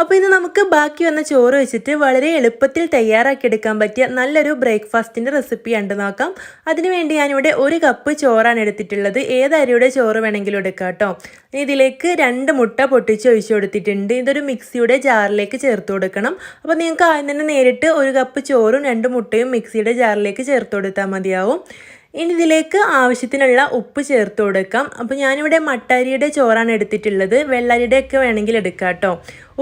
അപ്പോൾ ഇന്ന് നമുക്ക് ബാക്കി വന്ന ചോറ് വെച്ചിട്ട് വളരെ എളുപ്പത്തിൽ തയ്യാറാക്കിയെടുക്കാൻ പറ്റിയ നല്ലൊരു ബ്രേക്ക്ഫാസ്റ്റിൻ്റെ റെസിപ്പി ഉണ്ട് നോക്കാം. അതിനുവേണ്ടി ഞാനിവിടെ 1 കപ്പ് ചോറാണ് എടുത്തിട്ടുള്ളത്. ഏത് അരിയുടെ ചോറ് വേണമെങ്കിലും എടുക്കാം കേട്ടോ. ഇതിലേക്ക് 2 മുട്ട പൊട്ടിച്ച് ഒഴിച്ച് കൊടുത്തിട്ടുണ്ട്. ഇതൊരു മിക്സിയുടെ ജാറിലേക്ക് ചേർത്ത് കൊടുക്കണം. അപ്പോൾ നിങ്ങൾക്ക് ആദ്യം തന്നെ നേരിട്ട് 1 കപ്പ് ചോറും 2 മുട്ടയും മിക്സിയുടെ ജാറിലേക്ക് ചേർത്ത് കൊടുത്താൽ മതിയാവും. ഇനി ഇതിലേക്ക് ആവശ്യത്തിനുള്ള ഉപ്പ് ചേർത്ത് കൊടുക്കാം. അപ്പോൾ ഞാനിവിടെ മട്ടരിയുടെ ചോറാണ് എടുത്തിട്ടുള്ളത്. വെള്ളരിയുടെ ഒക്കെ വേണമെങ്കിൽ എടുക്കാം കേട്ടോ.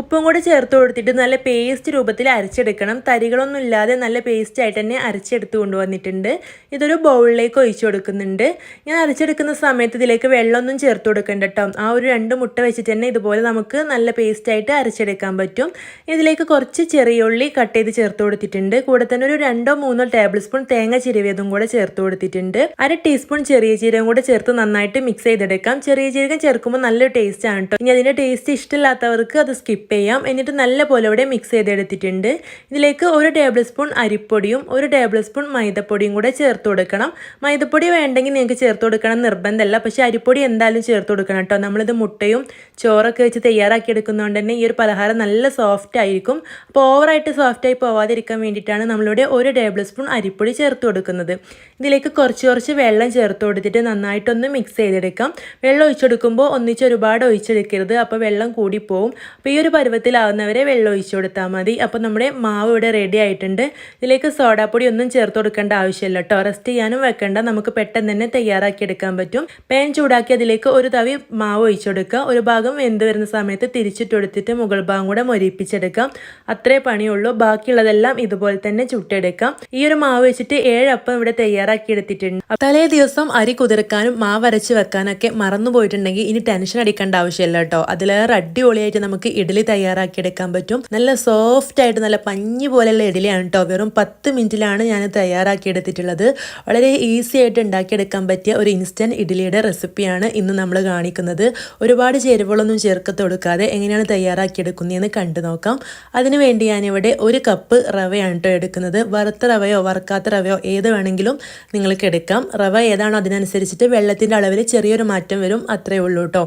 ഉപ്പും കൂടി ചേർത്ത് കൊടുത്തിട്ട് നല്ല പേസ്റ്റ് രൂപത്തിൽ അരച്ചെടുക്കണം. തരികളൊന്നും ഇല്ലാതെ നല്ല പേസ്റ്റ് ആയിട്ട് തന്നെ അരച്ചെടുത്ത് കൊണ്ടുവന്നിട്ടുണ്ട്. ഇതൊരു ബൗളിലേക്ക് ഒഴിച്ചു കൊടുക്കുന്നുണ്ട്. ഞാൻ അരച്ചെടുക്കുന്ന സമയത്ത് ഇതിലേക്ക് വെള്ളമൊന്നും ചേർത്ത് കൊടുക്കണ്ട കേട്ടോ. ആ ഒരു 2 മുട്ട വെച്ചിട്ട് തന്നെ ഇതുപോലെ നമുക്ക് നല്ല പേസ്റ്റായിട്ട് അരച്ചെടുക്കാൻ പറ്റും. ഇതിലേക്ക് കുറച്ച് ചെറിയ ഉള്ളി കട്ട് ചെയ്ത് ചേർത്ത് കൊടുത്തിട്ടുണ്ട്. കൂടെ തന്നെ ഒരു 2-3 ടേബിൾ സ്പൂൺ തേങ്ങ ചിരവിയതും കൂടെ ചേർത്ത് കൊടുത്തിട്ടുണ്ട്. 1 ടീസ്പൂൺ ചെറിയ ജീരകം കൂടെ ചേർത്ത് നന്നായിട്ട് മിക്സ് ചെയ്തെടുക്കാം. ചെറിയ ജീരകം ചേർക്കുമ്പോൾ നല്ലൊരു ടേസ്റ്റ് ആണ് കേട്ടോ. ഇനി അതിൻ്റെ ടേസ്റ്റ് ഇഷ്ടമില്ലാത്തവർക്ക് അത് സ്കിപ്പ് ചെയ്യാം. എന്നിട്ട് നല്ല പോലെ ഇവിടെ മിക്സ് ചെയ്തെടുത്തിട്ടുണ്ട്. ഇതിലേക്ക് 1 ടേബിൾ സ്പൂൺ അരിപ്പൊടിയും 1 ടേബിൾ സ്പൂൺ മൈദപ്പൊടിയും കൂടെ ചേർത്ത് കൊടുക്കണം. മൈദപ്പൊടി വേണ്ടെങ്കിൽ നിങ്ങൾക്ക് ചേർത്ത് കൊടുക്കണം നിർബന്ധമല്ല. പക്ഷേ അരിപ്പൊടി എന്തായാലും ചേർത്ത് കൊടുക്കണം കേട്ടോ. നമ്മളിത് മുട്ടയും ചോറൊക്കെ വെച്ച് തയ്യാറാക്കി എടുക്കുന്നതുകൊണ്ട് തന്നെ ഈ ഒരു പലഹാരം നല്ല സോഫ്റ്റ് ആയിരിക്കും. അപ്പോൾ ഓവറായിട്ട് സോഫ്റ്റായി പോവാതിരിക്കാൻ വേണ്ടിയിട്ടാണ് നമ്മളിവിടെ 1 ടേബിൾ സ്പൂൺ അരിപ്പൊടി ചേർത്ത് കൊടുക്കുന്നത്. ഇതിലേക്ക് കുറച്ച് വെള്ളം ചേർത്ത് കൊടുത്തിട്ട് നന്നായിട്ടൊന്ന് മിക്സ് ചെയ്തെടുക്കാം. വെള്ളം ഒഴിച്ചെടുക്കുമ്പോൾ ഒന്നിച്ച് ഒരുപാട് ഒഴിച്ചെടുക്കരുത്. അപ്പോൾ വെള്ളം കൂടിപ്പോവും. അപ്പോൾ ഈ ഒരു പരുവത്തിലാവുന്നവരെ വെള്ളം ഒഴിച്ചു കൊടുത്താൽ മതി. അപ്പോൾ നമ്മുടെ മാവ് ഇവിടെ റെഡി ആയിട്ടുണ്ട്. ഇതിലേക്ക് സോഡാപ്പൊടി ഒന്നും ചേർത്ത് കൊടുക്കേണ്ട ആവശ്യമില്ല കേട്ടോ. റെസ്റ്റ് ചെയ്യാനും വെക്കേണ്ട. നമുക്ക് പെട്ടെന്ന് തന്നെ തയ്യാറാക്കിയെടുക്കാൻ പറ്റും. പാൻ ചൂടാക്കി അതിലേക്ക് 1 തവി മാവ് ഒഴിച്ചു കൊടുക്കുക. ഒരു ഭാഗം വെന്ത് വരുന്ന സമയത്ത് തിരിച്ചിട്ട് കൊടുത്തിട്ട് മുകൾ ഭാഗം കൂടെ മൊരിപ്പിച്ചെടുക്കാം. അത്രേ പണിയുള്ളൂ. ബാക്കിയുള്ളതെല്ലാം ഇതുപോലെ തന്നെ ചുട്ടെടുക്കാം. ഈ ഒരു മാവ് വെച്ചിട്ട് 7 അപ്പം ഇവിടെ തയ്യാറാക്കി എടുത്തിട്ടുണ്ട്. തലേ ദിവസം അരി കുതിർക്കാനും മാവ് അരച്ച് വെക്കാനൊക്കെ മറന്നു പോയിട്ടുണ്ടെങ്കിൽ ഇനി ടെൻഷൻ അടിക്കേണ്ട ആവശ്യമില്ല കേട്ടോ. അതിലേറെ അടിപൊളിയായിട്ട് നമുക്ക് ഇഡ്ഡലി തയ്യാറാക്കിയെടുക്കാൻ പറ്റും. നല്ല സോഫ്റ്റ് ആയിട്ട് നല്ല പഞ്ഞി പോലെയുള്ള ഇഡ്ഡലിയാണ് കേട്ടോ. വെറും 10 മിനിറ്റിലാണ് ഞാൻ തയ്യാറാക്കിയെടുത്തിട്ടുള്ളത്. വളരെ ഈസി ആയിട്ട് ഉണ്ടാക്കിയെടുക്കാൻ പറ്റിയ ഒരു ഇൻസ്റ്റൻറ്റ് ഇഡ്ഡലിയുടെ റെസിപ്പിയാണ് ഇന്ന് നമ്മൾ കാണിക്കുന്നത്. ഒരുപാട് ചേരുവകളൊന്നും ചേർക്കത്ത് കൊടുക്കാതെ എങ്ങനെയാണ് തയ്യാറാക്കിയെടുക്കുന്നതെന്ന് കണ്ടു നോക്കാം. അതിനുവേണ്ടി ഞാനിവിടെ 1 കപ്പ് റവയാണ് കേട്ടോ എടുക്കുന്നത്. വറുത്ത റവയോ വറുക്കാത്ത റവയോ ഏത് വേണമെങ്കിലും നിങ്ങൾക്ക് എടുക്കാം. റവ ഏതാണോ അതിനനുസരിച്ചിട്ട് വെള്ളത്തിൻ്റെ അളവിൽ ചെറിയൊരു മാറ്റം വരും. അത്രയേ ഉള്ളൂ കേട്ടോ.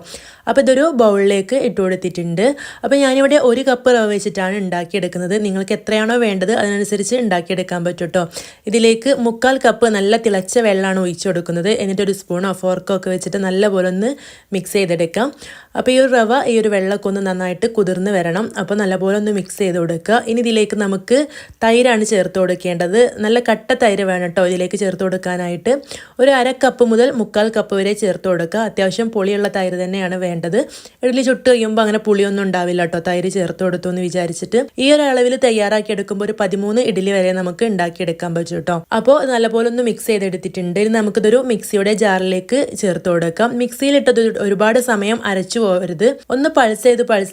അപ്പോൾ ഇതൊരു ബൗളിലേക്ക് ഇട്ട് കൊടുത്തിട്ടുണ്ട്. അപ്പോൾ ഞാനിവിടെ 1 കപ്പ് റവ വെച്ചിട്ടാണ് ഉണ്ടാക്കിയെടുക്കുന്നത്. നിങ്ങൾക്ക് എത്രയാണോ വേണ്ടത് അതിനനുസരിച്ച് ഉണ്ടാക്കിയെടുക്കാൻ പറ്റും കേട്ടോ. ഇതിലേക്ക് 3/4 കപ്പ് നല്ല തിളച്ച വെള്ളമാണ് ഒഴിച്ചു കൊടുക്കുന്നത്. എന്നിട്ട് ഒരു സ്പൂണോ ഫോർക്കോ ഒക്കെ വെച്ചിട്ട് നല്ലപോലെ ഒന്ന് മിക്സ് ചെയ്തെടുക്കാം. അപ്പോൾ ഈ ഒരു റവ ഈ ഒരു വെള്ളമൊക്കെ ഒന്ന് നന്നായിട്ട് കുതിർന്ന് വരണം. അപ്പോൾ നല്ലപോലെ ഒന്ന് മിക്സ് ചെയ്ത് കൊടുക്കുക. ഇനി ഇതിലേക്ക് നമുക്ക് തൈരാണ് ചേർത്ത് കൊടുക്കേണ്ടത്. നല്ല കട്ട തൈര് വേണം കേട്ടോ ഇതിലേക്ക് ചേർത്ത് കൊടുക്കാനായിട്ട്. ഒരു 1/2 കപ്പ് മുതൽ 3/4 കപ്പ് വരെ ചേർത്ത് കൊടുക്കുക. അത്യാവശ്യം പുളിയുള്ള തൈര് തന്നെയാണ് വേണ്ടത്. ഇഡ്ഡലി ചുട്ട് കഴിയുമ്പോൾ അങ്ങനെ പുളിയൊന്നും ഉണ്ടാവില്ല കേട്ടോ തൈര് ചേർത്ത് കൊടുത്തു എന്ന് വിചാരിച്ചിട്ട്. ഈ ഒരു അളവിൽ തയ്യാറാക്കി എടുക്കുമ്പോൾ ഒരു 13 ഇഡ്ഡലി വരെ നമുക്ക് ഉണ്ടാക്കിയെടുക്കാൻ പറ്റും കേട്ടോ. അപ്പോൾ നല്ലപോലെ ഒന്ന് മിക്സ് ചെയ്തെടുത്തിട്ടുണ്ട്. ഇനി നമുക്കിതൊരു മിക്സിയുടെ ജാറിലേക്ക് ചേർത്ത് കൊടുക്കാം. മിക്സിയിലിട്ടത് ഒരുപാട് സമയം അരച്ചു പോകരുത്. ഒന്ന് പൾസ്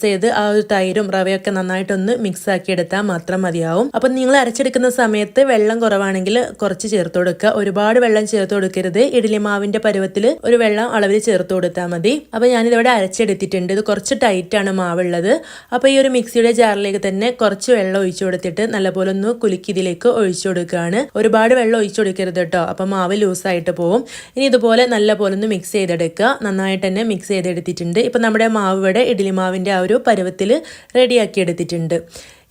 ചെയ്ത് ആ ഒരു തൈരും റവയൊക്കെ നന്നായിട്ടൊന്ന് മിക്സ് ആക്കി എടുത്താൽ മാത്രം മതിയാവും. അപ്പം നിങ്ങൾ അരച്ചെടുക്കുന്ന സമയത്ത് വെള്ളം കുറവാണെങ്കിൽ കുറച്ച് ചേർത്ത് കൊടുക്കുക. ഒരുപാട് വെള്ളം ചേർത്ത് കൊടുക്കരുത്. ഇഡ്ഡലി മാവിന്റെ പരുവത്തിൽ ഒരു വെള്ളം അളവിൽ ചേർത്ത് കൊടുത്താൽ മതി. അപ്പോൾ ഞാനിതിവിടെ അരച്ചെടുത്തിട്ടുണ്ട്. ഇത് കുറച്ച് ടൈറ്റാണ് മാവുള്ളത്. അപ്പോൾ ഈ ഒരു മിക്സിയുടെ ജാറിലേക്ക് തന്നെ കുറച്ച് വെള്ളം ഒഴിച്ചു കൊടുത്തിട്ട് നല്ലപോലെ ഒന്ന് കുലുക്കി ഇതിലേക്ക് ഒഴിച്ചു കൊടുക്കുകയാണ്. ഒരുപാട് വെള്ളം ഒഴിച്ചു കൊടുക്കരുത് കേട്ടോ. അപ്പോൾ മാവ് ലൂസായിട്ട് പോവും. ഇനി ഇതുപോലെ നല്ലപോലെ ഒന്ന് മിക്സ് ചെയ്തെടുക്കുക. നന്നായിട്ട് തന്നെ മിക്സ് ചെയ്തെടുത്തിട്ടുണ്ട്. ഇപ്പം നമ്മുടെ മാവ് ഇവിടെ ഇഡ്ഡലി മാവിൻ്റെ ആ ഒരു പരുവത്തിൽ റെഡിയാക്കി എടുത്തിട്ടുണ്ട്.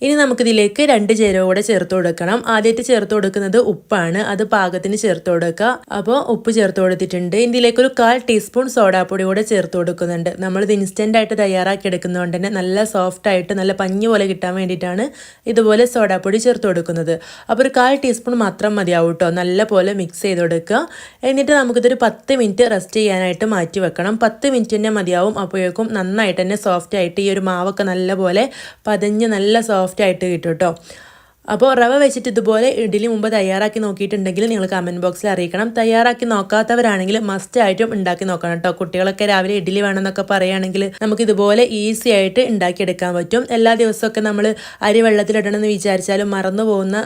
ഇനി നമുക്കിതിലേക്ക് 2 ചേരുവ കൂടെ ചേർത്ത് കൊടുക്കണം. ആദ്യമായിട്ട് ചേർത്ത് കൊടുക്കുന്നത് ഉപ്പാണ്. അത് പാകത്തിന് ചേർത്ത് കൊടുക്കുക. അപ്പോൾ ഉപ്പ് ചേർത്ത് കൊടുത്തിട്ടുണ്ട്. ഇതിലേക്ക് ഒരു 1/4 ടീസ്പൂൺ സോഡാപ്പൊടി കൂടെ ചേർത്ത് കൊടുക്കുന്നുണ്ട്. നമ്മളിത് ഇൻസ്റ്റൻ്റ് ആയിട്ട് തയ്യാറാക്കി എടുക്കുന്നതുകൊണ്ട് തന്നെ നല്ല സോഫ്റ്റ് ആയിട്ട് നല്ല പഞ്ഞി പോലെ കിട്ടാൻ വേണ്ടിയിട്ടാണ് ഇതുപോലെ സോഡാപ്പൊടി ചേർത്ത് കൊടുക്കുന്നത്. അപ്പോൾ ഒരു 1/4 ടീസ്പൂൺ മാത്രം മതിയാവും കേട്ടോ. നല്ല പോലെ മിക്സ് ചെയ്ത് കൊടുക്കുക. എന്നിട്ട് നമുക്കിതൊരു 10 മിനിറ്റ് റെസ്റ്റ് ചെയ്യാനായിട്ട് മാറ്റി വെക്കണം. 10 മിനിറ്റ് തന്നെ മതിയാവും. അപ്പോഴേക്കും നന്നായിട്ട് തന്നെ സോഫ്റ്റ് ആയിട്ട് ഈ ഒരു മാവൊക്കെ നല്ല പോലെ പതഞ്ഞ് നല്ല സോഫ്റ്റ് ആയിട്ട് കിട്ടും കേട്ടോ. അപ്പോൾ റവ വെച്ചിട്ട് ഇതുപോലെ ഇഡ്ഡലി മുമ്പ് തയ്യാറാക്കി നോക്കിയിട്ടുണ്ടെങ്കിൽ നിങ്ങൾ കമൻറ്റ് ബോക്സിൽ അറിയിക്കണം. തയ്യാറാക്കി നോക്കാത്തവരാണെങ്കിൽ മസ്റ്റ് ആയിട്ടും ഉണ്ടാക്കി നോക്കണം കേട്ടോ. കുട്ടികളൊക്കെ രാവിലെ ഇഡ്ഡലി വേണമെന്നൊക്കെ പറയുകയാണെങ്കിൽ നമുക്ക് ഇതുപോലെ ഈസി ആയിട്ട് ഉണ്ടാക്കിയെടുക്കാൻ പറ്റും. എല്ലാ ദിവസമൊക്കെ നമ്മൾ അരി വെള്ളത്തിലിടണമെന്ന് വിചാരിച്ചാലും മറന്നു പോകുന്ന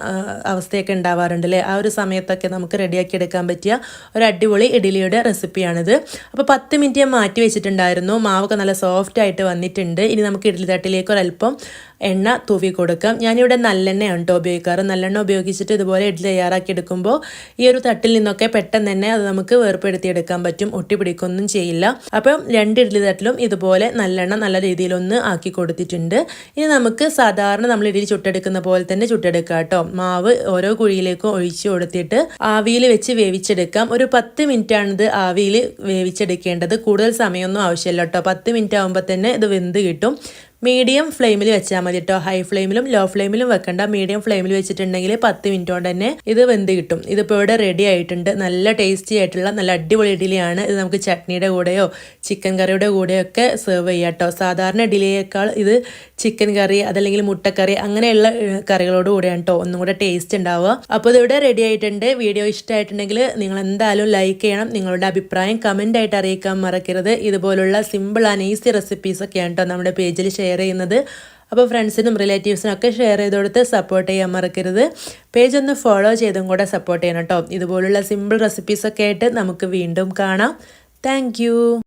അവസ്ഥയൊക്കെ ഉണ്ടാവാറുണ്ട് അല്ലേ. ആ ഒരു സമയത്തൊക്കെ നമുക്ക് റെഡിയാക്കി എടുക്കാൻ പറ്റിയ ഒരു അടിപൊളി ഇഡ്ഡലിയുടെ റെസിപ്പിയാണിത്. അപ്പോൾ 10 മിനിറ്റ് ഞാൻ മാറ്റി വെച്ചിട്ടുണ്ടായിരുന്നു. മാവൊക്കെ നല്ല സോഫ്റ്റ് ആയിട്ട് വന്നിട്ടുണ്ട്. ഇനി നമുക്ക് ഇഡ്ഡലി തട്ടിലേക്ക് ഒരല്പം എണ്ണ തൂവി കൊടുക്കാം. ഞാനിവിടെ നല്ലെണ്ണയാണ് കേട്ടോ ഉപയോഗിക്കാറ്. നല്ലെണ്ണ ഉപയോഗിച്ചിട്ട് ഇതുപോലെ ഇഡ്ഡലി തയ്യാറാക്കി എടുക്കുമ്പോൾ ഈ ഒരു തട്ടിൽ നിന്നൊക്കെ പെട്ടെന്ന് തന്നെ അത് നമുക്ക് വേർപ്പെടുത്തിയെടുക്കാൻ പറ്റും, ഒട്ടി പിടിക്കൊന്നും ചെയ്യില്ല. അപ്പം 2 ഇഡ്ഡലി തട്ടിലും ഇതുപോലെ നല്ലെണ്ണ നല്ല രീതിയിലൊന്ന് ആക്കി കൊടുത്തിട്ടുണ്ട്. ഇനി നമുക്ക് സാധാരണ നമ്മൾ ഇഡ്ഡലി ചുട്ടെടുക്കുന്ന പോലെ തന്നെ ചുട്ടെടുക്കാം കേട്ടോ. മാവ് ഓരോ കുഴിയിലേക്കും ഒഴിച്ചു കൊടുത്തിട്ട് ആവിയിൽ വെച്ച് വേവിച്ചെടുക്കാം. ഒരു 10 മിനിറ്റ് ആണ് ഇത് ആവിയിൽ വേവിച്ചെടുക്കേണ്ടത്. കൂടുതൽ സമയമൊന്നും ആവശ്യമില്ല കേട്ടോ. 10 മിനിറ്റ് ആകുമ്പോൾ തന്നെ ഇത് വെന്ത് കിട്ടും. മീഡിയം ഫ്ലെയിമിൽ വെച്ചാൽ മതി കേട്ടോ. ഹൈ ഫ്ലെയിമിലും ലോ ഫ്ലെയിമിലും വെക്കണ്ട. മീഡിയം ഫ്ലെയിമിൽ വെച്ചിട്ടുണ്ടെങ്കിൽ 10 മിനിറ്റ് കൊണ്ട് തന്നെ ഇത് വെന്ത് കിട്ടും. ഇതിപ്പോൾ ഇവിടെ റെഡി ആയിട്ടുണ്ട്. നല്ല ടേസ്റ്റി ആയിട്ടുള്ള നല്ല അടിപൊളി ഇഡ്ഡലിയാണ്. ഇത് നമുക്ക് ചട്നിയുടെ കൂടെയോ ചിക്കൻ കറിയുടെ കൂടെയോ ഒക്കെ സെർവ് ചെയ്യാം കേട്ടോ. സാധാരണ ഇഡ്ഡലിയേക്കാൾ ഇത് ചിക്കൻ കറി അതല്ലെങ്കിൽ മുട്ടക്കറി അങ്ങനെയുള്ള കറികളോട് കൂടെയാണ് കേട്ടോ ഒന്നും കൂടെ ടേസ്റ്റ് ഉണ്ടാവുക. അപ്പോൾ ഇതിവിടെ റെഡി ആയിട്ടുണ്ട്. വീഡിയോ ഇഷ്ടമായിട്ടുണ്ടെങ്കിൽ നിങ്ങൾ എന്തായാലും ലൈക്ക് ചെയ്യണം. നിങ്ങളുടെ അഭിപ്രായം കമൻ്റ് ആയിട്ട് അറിയിക്കാൻ മറക്കരുത്. ഇതുപോലുള്ള സിമ്പിൾ ആൻഡ് ഈസി റെസിപ്പീസൊക്കെയാണ് കേട്ടോ നമ്മുടെ പേജിൽ ഷെയർ ചെയ്യുന്നത്. അപ്പോൾ ഫ്രണ്ട്സിനും റിലേറ്റീവ്സിനും ഒക്കെ ഷെയർ ചെയ്ത് കൊടുത്ത് സപ്പോർട്ട് ചെയ്യാൻ മറക്കരുത്. പേജ് ഒന്ന് ഫോളോ ചെയ്തും കൂടെ സപ്പോർട്ട് ചെയ്യണം കേട്ടോ. ഇതുപോലുള്ള സിമ്പിൾ റെസിപ്പീസൊക്കെ ആയിട്ട് നമുക്ക് വീണ്ടും കാണാം. താങ്ക്